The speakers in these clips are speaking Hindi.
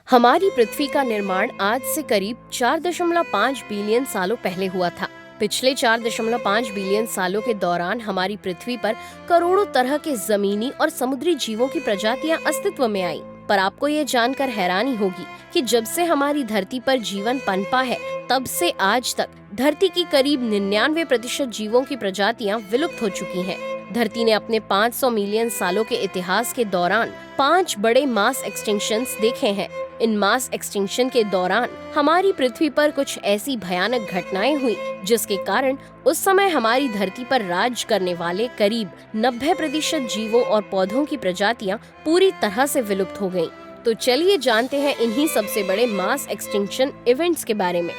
हमारी पृथ्वी का निर्माण आज से करीब 4.5 बिलियन सालों पहले हुआ था। पिछले 4.5 बिलियन सालों के दौरान हमारी पृथ्वी पर करोड़ों तरह के जमीनी और समुद्री जीवों की प्रजातियां अस्तित्व में आई। पर आपको ये जानकर हैरानी होगी कि जब से हमारी धरती पर जीवन पनपा है, तब से आज तक धरती की करीब 99% जीवों की प्रजातियां विलुप्त हो चुकी हैं। धरती ने अपने 500 मिलियन सालों के इतिहास के दौरान 5 बड़े मास एक्सटिंक्शंस देखे हैं। इन मास एक्सटिंक्शन के दौरान हमारी पृथ्वी पर कुछ ऐसी भयानक घटनाएं हुई जिसके कारण उस समय हमारी धरती पर राज करने वाले करीब 90% जीवों और पौधों की प्रजातियां पूरी तरह से विलुप्त हो गयीं। तो चलिए जानते हैं इन्हीं सबसे बड़े मास एक्सटिंक्शन इवेंट्स के बारे में।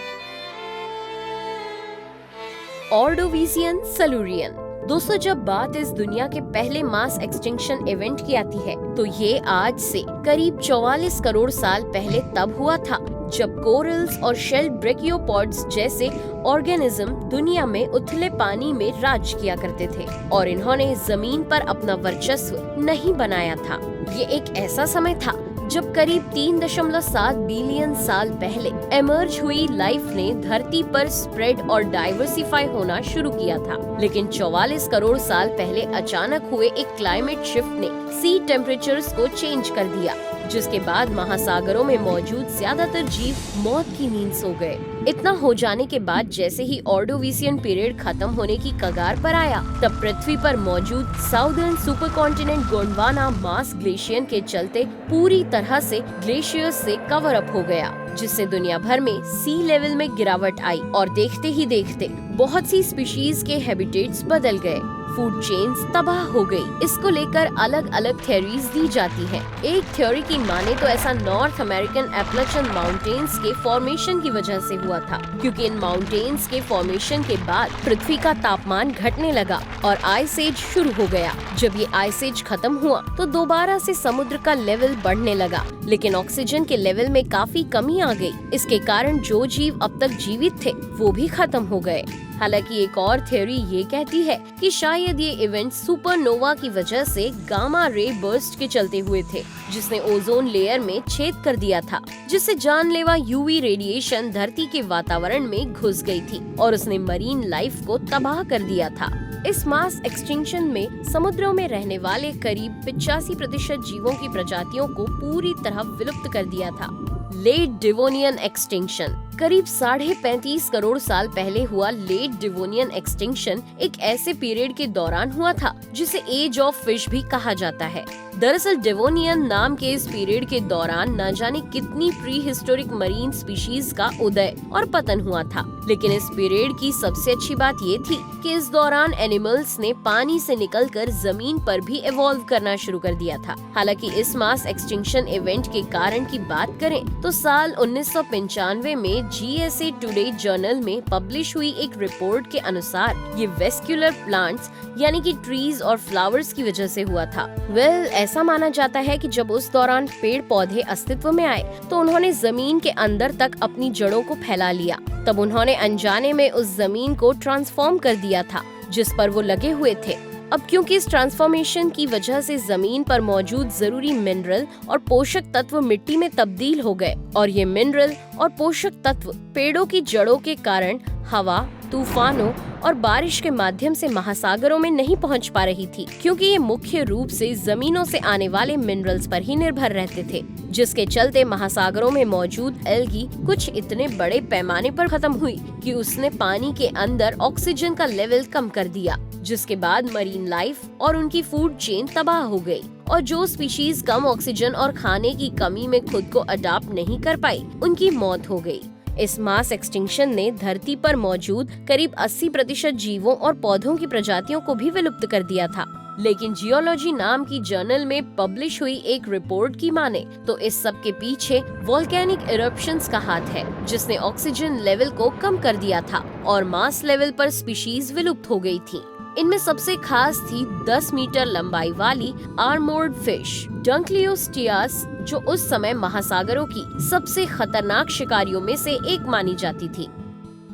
ऑर्डोविजियन सिल्यूरियन। दोस्तों, जब बात इस दुनिया के पहले मास एक्सटिंक्शन इवेंट की आती है तो ये आज से करीब 44 करोड़ साल पहले तब हुआ था, जब कोरल्स और शेल ब्रेकियोपॉड्स जैसे ऑर्गेनिज्म दुनिया में उथले पानी में राज किया करते थे और इन्होंने जमीन पर अपना वर्चस्व नहीं बनाया था। ये एक ऐसा समय था जब करीब 3.7 बिलियन साल पहले एमर्ज हुई लाइफ ने धरती पर स्प्रेड और डाइवर्सिफाई होना शुरू किया था। लेकिन 44 करोड़ साल पहले अचानक हुए एक क्लाइमेट शिफ्ट ने सी टेम्परेचर्स को चेंज कर दिया, जिसके बाद महासागरों में मौजूद ज्यादातर जीव मौत की नींद सो गए। इतना हो जाने के बाद जैसे ही ऑर्डोविजियन पीरियड खत्म होने की कगार पर आया, तब पृथ्वी पर मौजूद साउदर्न सुपर कॉन्टिनेंट गोंडवाना मास ग्लेशियर के चलते पूरी तरह से ग्लेशियर्स से कवर अप हो गया, जिससे दुनिया भर में सी लेवल में गिरावट आई और देखते ही देखते बहुत सी स्पीशीज के हैबिटेट्स बदल गए। फूड चेन्स तबाह हो गई। इसको लेकर अलग अलग थ्योरीज दी जाती हैं। एक थ्योरी की माने तो ऐसा नॉर्थ अमेरिकन एप्लेचन माउंटेन्स के फॉर्मेशन की वजह से हुआ था, क्योंकि इन माउंटेन्स के फॉर्मेशन के बाद पृथ्वी का तापमान घटने लगा और आइस एज शुरू हो गया। जब ये आइस एज खत्म हुआ तो दोबारा से समुद्र का लेवल बढ़ने लगा, लेकिन ऑक्सीजन के लेवल में काफी कमी आ गई। इसके कारण जो जीव अब तक जीवित थे वो भी खत्म हो गए। हालांकि एक और थ्योरी ये कहती है कि शायद ये इवेंट सुपरनोवा की वजह से गामा रे बर्स्ट के चलते हुए थे, जिसने ओजोन लेयर में छेद कर दिया था, जिससे जानलेवा यूवी रेडिएशन धरती के वातावरण में घुस गई थी और उसने मरीन लाइफ को तबाह कर दिया था। इस मास एक्सटिंक्शन में समुद्रों में रहने वाले करीब 85% जीवों की प्रजातियों को पूरी तरह विलुप्त कर दिया था। Late Devonian extinction. करीब 35.5 करोड़ साल पहले हुआ लेट डिवोनियन एक्सटिंक्शन एक ऐसे पीरियड के दौरान हुआ था जिसे एज ऑफ फिश भी कहा जाता है। दरअसल डिवोनियन नाम के इस पीरियड के दौरान न जाने कितनी प्री हिस्टोरिक मरीन स्पीशीज का उदय और पतन हुआ था। लेकिन इस पीरियड की सबसे अच्छी बात ये थी कि इस दौरान एनिमल्स ने पानी से निकलकर जमीन पर भी इवॉल्व करना शुरू कर दिया था। हालांकि इस मास एक्सटिंक्शन इवेंट के कारण की बात करें तो साल 1995 में GSA टुडे जर्नल में पब्लिश हुई एक रिपोर्ट के अनुसार ये वेस्क्यूलर प्लांट्स यानी कि ट्रीज और फ्लावर्स की वजह से हुआ था। ऐसा माना जाता है कि जब उस दौरान पेड़ पौधे अस्तित्व में आए तो उन्होंने जमीन के अंदर तक अपनी जड़ों को फैला लिया। तब उन्होंने अनजाने में उस जमीन को ट्रांसफॉर्म कर दिया था जिस पर वो लगे हुए थे। अब क्योंकि इस ट्रांसफॉर्मेशन की वजह से जमीन पर मौजूद जरूरी मिनरल और पोषक तत्व मिट्टी में तब्दील हो गए और ये मिनरल और पोषक तत्व पेड़ों की जड़ों के कारण हवा, तूफानों और बारिश के माध्यम से महासागरों में नहीं पहुंच पा रही थी, क्योंकि ये मुख्य रूप से जमीनों से आने वाले मिनरल्स पर ही निर्भर रहते थे, जिसके चलते महासागरों में मौजूद एल्गी कुछ इतने बड़े पैमाने पर खत्म हुई कि उसने पानी के अंदर ऑक्सीजन का लेवल कम कर दिया, जिसके बाद मरीन लाइफ और उनकी फूड चेन तबाह हो गई और जो स्पीशीज कम ऑक्सीजन और खाने की कमी में खुद को अडाप्ट नहीं कर पाई, उनकी मौत हो गई। इस मास एक्सटिंक्शन ने धरती पर मौजूद करीब 80% जीवों और पौधों की प्रजातियों को भी विलुप्त कर दिया था। लेकिन जियोलॉजी नाम की जर्नल में पब्लिश हुई एक रिपोर्ट की माने तो इस सब के पीछे वोल्केनिक इरप्शंस का हाथ है, जिसने ऑक्सीजन लेवल को कम कर दिया था और मास लेवल पर स्पीशीज विलुप्त हो गई थी। इनमें सबसे खास थी 10 मीटर लंबाई वाली आर्मोर्ड फिश डंक्लियोस्टियास, जो उस समय महासागरों की सबसे खतरनाक शिकारियों में से एक मानी जाती थी।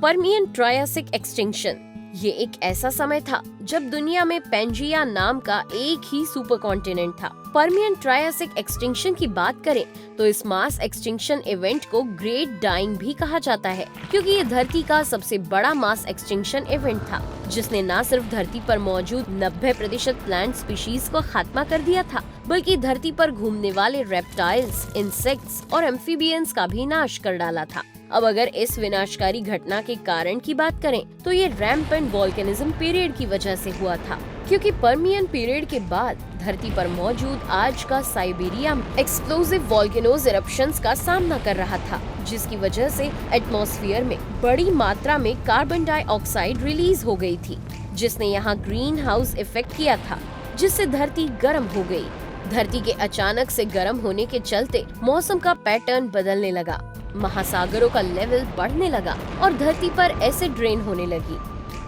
Permian Triassic extinction. ये एक ऐसा समय था जब दुनिया में पेंजिया नाम का एक ही सुपर कॉन्टिनेंट था। पर्मियन ट्रायसिक एक्सटिंक्शन की बात करें तो इस मास एक्सटिंक्शन इवेंट को ग्रेट डाइंग भी कहा जाता है, क्योंकि ये धरती का सबसे बड़ा मास एक्सटिंक्शन इवेंट था, जिसने न सिर्फ धरती पर मौजूद 90% प्लांट स्पीशीज को खात्मा कर दिया था, बल्कि धरती पर घूमने वाले रेप्टाइल्स, इंसेक्ट्स और एम्फीबियंस का भी नाश कर डाला था। अब अगर इस विनाशकारी घटना के कारण की बात करें तो ये रैम्पेंट वोल्केनिज्म पीरियड की वजह से हुआ था, क्योंकि पर्मियन पीरियड के बाद धरती पर मौजूद आज का साइबेरिया एक्सप्लोसिव वोल्केनोज इरप्शंस का सामना कर रहा था, जिसकी वजह से एटमॉस्फेयर में बड़ी मात्रा में कार्बन डाइऑक्साइड रिलीज हो गई थी, जिसने यहाँ ग्रीन हाउस इफेक्ट किया था, जिससे धरती गर्म हो गई। धरती के अचानक से गर्म होने के चलते मौसम का पैटर्न बदलने लगा, महासागरों का लेवल बढ़ने लगा और धरती पर एसिड रेन होने लगी।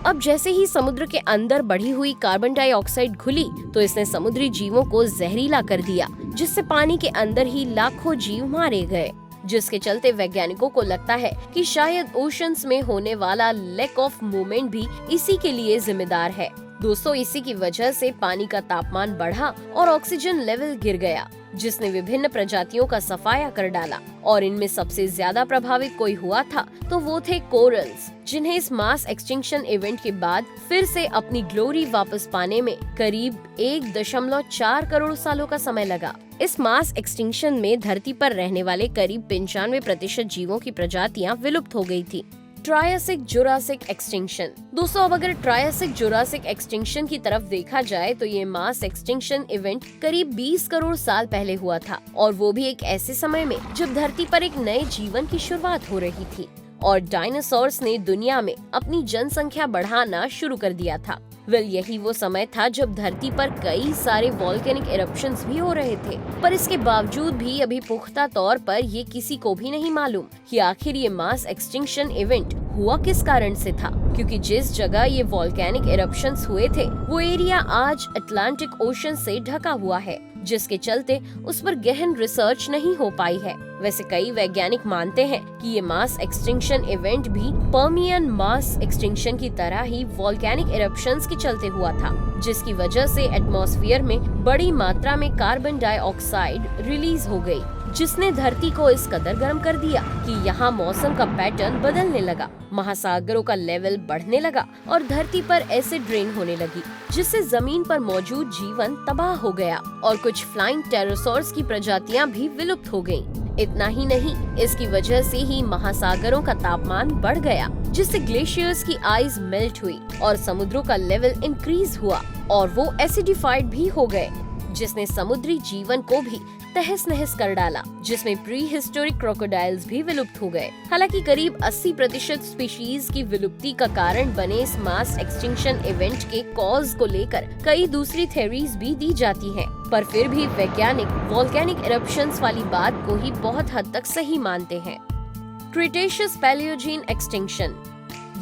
अब जैसे ही समुद्र के अंदर बढ़ी हुई कार्बन डाइऑक्साइड घुली तो इसने समुद्री जीवों को जहरीला कर दिया, जिससे पानी के अंदर ही लाखों जीव मारे गए, जिसके चलते वैज्ञानिकों को लगता है कि शायद ओशंस में होने वाला लैक ऑफ मूवमेंट भी इसी के लिए जिम्मेदार है। दोस्तों, इसी की वजह से पानी का तापमान बढ़ा और ऑक्सीजन लेवल गिर गया, जिसने विभिन्न प्रजातियों का सफाया कर डाला। और इनमें सबसे ज्यादा प्रभावित कोई हुआ था तो वो थे कोरल्स, जिन्हें इस मास एक्सटिंक्शन इवेंट के बाद फिर से अपनी ग्लोरी वापस पाने में करीब 1.4 करोड़ सालों का समय लगा। इस मास एक्सटिंक्शन में धरती पर रहने वाले करीब 95% जीवों की प्रजातियां विलुप्त हो गई थी। Triassic Jurassic extinction. दोस्तों, अब अगर ट्रायसिक जुरासिक एक्सटिंक्शन की तरफ देखा जाए तो ये मास एक्सटिंक्शन इवेंट करीब 20 करोड़ साल पहले हुआ था, और वो भी एक ऐसे समय में जब धरती पर एक नए जीवन की शुरुआत हो रही थी और डायनासोर्स ने दुनिया में अपनी जनसंख्या बढ़ाना शुरू कर दिया था। यही वो समय था जब धरती पर कई सारे वॉल्केनिक इरप्शंस भी हो रहे थे, पर इसके बावजूद भी अभी पुख्ता तौर पर ये किसी को भी नहीं मालूम कि आखिर ये मास एक्सटिंक्शन इवेंट हुआ किस कारण से था, क्योंकि जिस जगह ये वॉल्केनिक इरप्शंस हुए थे वो एरिया आज अटलांटिक ओशन से ढका हुआ है, जिसके चलते उस पर गहन रिसर्च नहीं हो पाई है। वैसे कई वैज्ञानिक मानते हैं कि ये मास एक्सटिंक्शन इवेंट भी पर्मियन मास एक्सटिंक्शन की तरह ही वॉल्केनिक इरप्शंस के चलते हुआ था, जिसकी वजह से एटमॉस्फेयर में बड़ी मात्रा में कार्बन डाइऑक्साइड रिलीज हो गई, जिसने धरती को इस कदर गर्म कर दिया कि यहाँ मौसम का पैटर्न बदलने लगा, महासागरों का लेवल बढ़ने लगा और धरती पर एसिड रेन होने लगी, जिससे जमीन पर मौजूद जीवन तबाह हो गया और कुछ फ्लाइंग टेरोसॉर्स की प्रजातियां भी विलुप्त हो गयी। इतना ही नहीं, इसकी वजह से ही महासागरों का तापमान बढ़ गया, जिससे ग्लेशियर्स की आइस मेल्ट हुई और समुद्रों का लेवल इंक्रीज हुआ और वो एसिडिफाइड भी हो गए, जिसने समुद्री जीवन को भी तहस नहस कर डाला, जिसमें प्री हिस्टोरिक क्रोकोडाइल्स भी विलुप्त हो गए। हालांकि करीब 80% स्पीशीज की विलुप्ति का कारण बने इस मास एक्सटिंक्शन इवेंट के कॉज को लेकर कई दूसरी थ्योरीज भी दी जाती हैं, पर फिर भी वैज्ञानिक वॉल्केनिक इरप्शंस वाली बात को ही बहुत हद तक सही मानते हैं। Cretaceous Palaeogene extinction.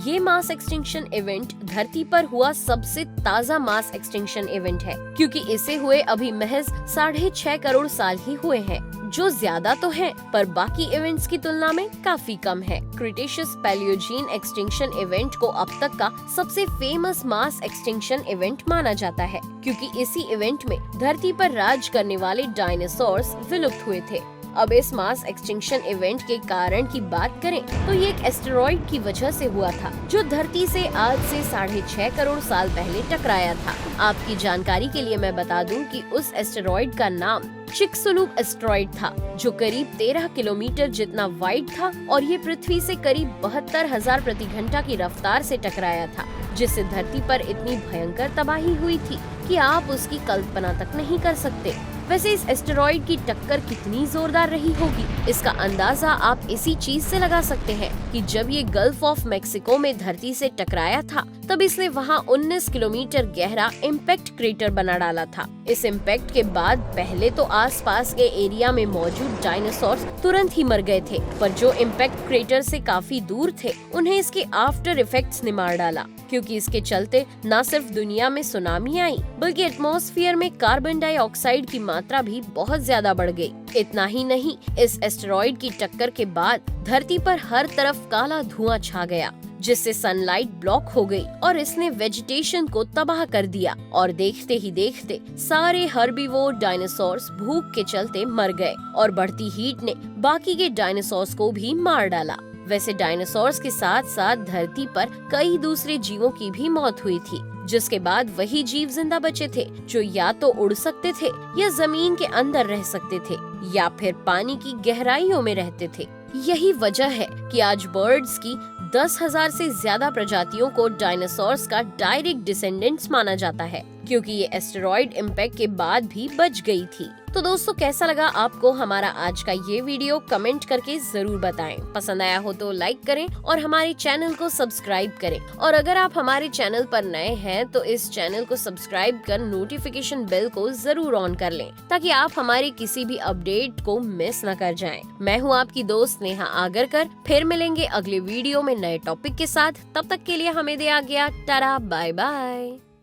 ये मास एक्सटिंक्शन इवेंट धरती पर हुआ सबसे ताज़ा मास एक्सटिंक्शन इवेंट है, क्योंकि इसे हुए अभी महज 6.5 करोड़ साल ही हुए हैं, जो ज्यादा तो है पर बाकी इवेंट्स की तुलना में काफी कम है। क्रिटेशियस पैलियोजीन एक्सटिंक्शन इवेंट को अब तक का सबसे फेमस मास एक्सटिंक्शन इवेंट माना जाता है, क्योंकि इसी इवेंट में धरती पर राज करने वाले डायनासोर्स विलुप्त हुए थे। अब इस मास एक्सटिंक्शन इवेंट के कारण की बात करें तो ये एक एस्टेरॉइड की वजह से हुआ था, जो धरती से आज से 6.5 करोड़ साल पहले टकराया था। आपकी जानकारी के लिए मैं बता दूं कि उस एस्टेरॉइड का नाम चिकसुलुक एस्टेरॉइड था, जो करीब 13 किलोमीटर जितना वाइड था और ये पृथ्वी से करीब 72,000 प्रति घंटा की रफ्तार से टकराया था, जिससे धरती पर इतनी भयंकर तबाही हुई थी कि आप उसकी कल्पना तक नहीं कर सकते। वैसे इस एस्टेरॉइड की टक्कर कितनी जोरदार रही होगी, इसका अंदाजा आप इसी चीज से लगा सकते हैं कि जब ये गल्फ ऑफ मेक्सिको में धरती से टकराया था, तब इसने वहाँ 19 किलोमीटर गहरा इम्पैक्ट क्रेटर बना डाला था। इस इम्पैक्ट के बाद पहले तो आसपास के एरिया में मौजूद डायनासोर्स तुरंत ही मर गए थे, पर जो इम्पैक्ट क्रेटर से काफी दूर थे उन्हें इसके आफ्टर इफेक्ट्स ने मार डाला, क्योंकि इसके चलते न सिर्फ दुनिया में सुनामी आई, बल्कि एटमॉस्फेयर में कार्बन डाइऑक्साइड की मात्रा भी बहुत ज्यादा बढ़ गई। इतना ही नहीं, इस एस्टेरॉइड की टक्कर के बाद धरती पर हर तरफ काला धुआं छा गया, जिससे सनलाइट ब्लॉक हो गई और इसने वेजिटेशन को तबाह कर दिया और देखते ही देखते सारे हर्बीवोर डायनासोर्स भूख के चलते मर गए और बढ़ती हीट ने बाकी के डायनासोर्स को भी मार डाला। वैसे डायनासोर्स के साथ साथ धरती पर कई दूसरे जीवों की भी मौत हुई थी, जिसके बाद वही जीव जिंदा बचे थे जो या तो उड़ सकते थे या जमीन के अंदर रह सकते थे या फिर पानी की गहराइयों में रहते थे। यही वजह है कि आज बर्ड्स की 10,000 से ज्यादा प्रजातियों को डायनासोर्स का डायरेक्ट डिसेंडेंट्स माना जाता है, क्योंकि ये एस्टेरॉइड इम्पैक्ट के बाद भी बच गई थी। तो दोस्तों, कैसा लगा आपको हमारा आज का ये वीडियो? कमेंट करके जरूर बताएं। पसंद आया हो तो लाइक करें और हमारे चैनल को सब्सक्राइब करें। और अगर आप हमारे चैनल पर नए हैं तो इस चैनल को सब्सक्राइब कर नोटिफिकेशन बेल को जरूर ऑन कर लें, ताकि आप हमारी किसी भी अपडेट को मिस न कर जाएं। मैं हूँ आपकी दोस्त नेहा आगरकर। फिर मिलेंगे अगले वीडियो में नए टॉपिक के साथ। तब तक के लिए हमें दे आ गया टाटा, बाय बाय।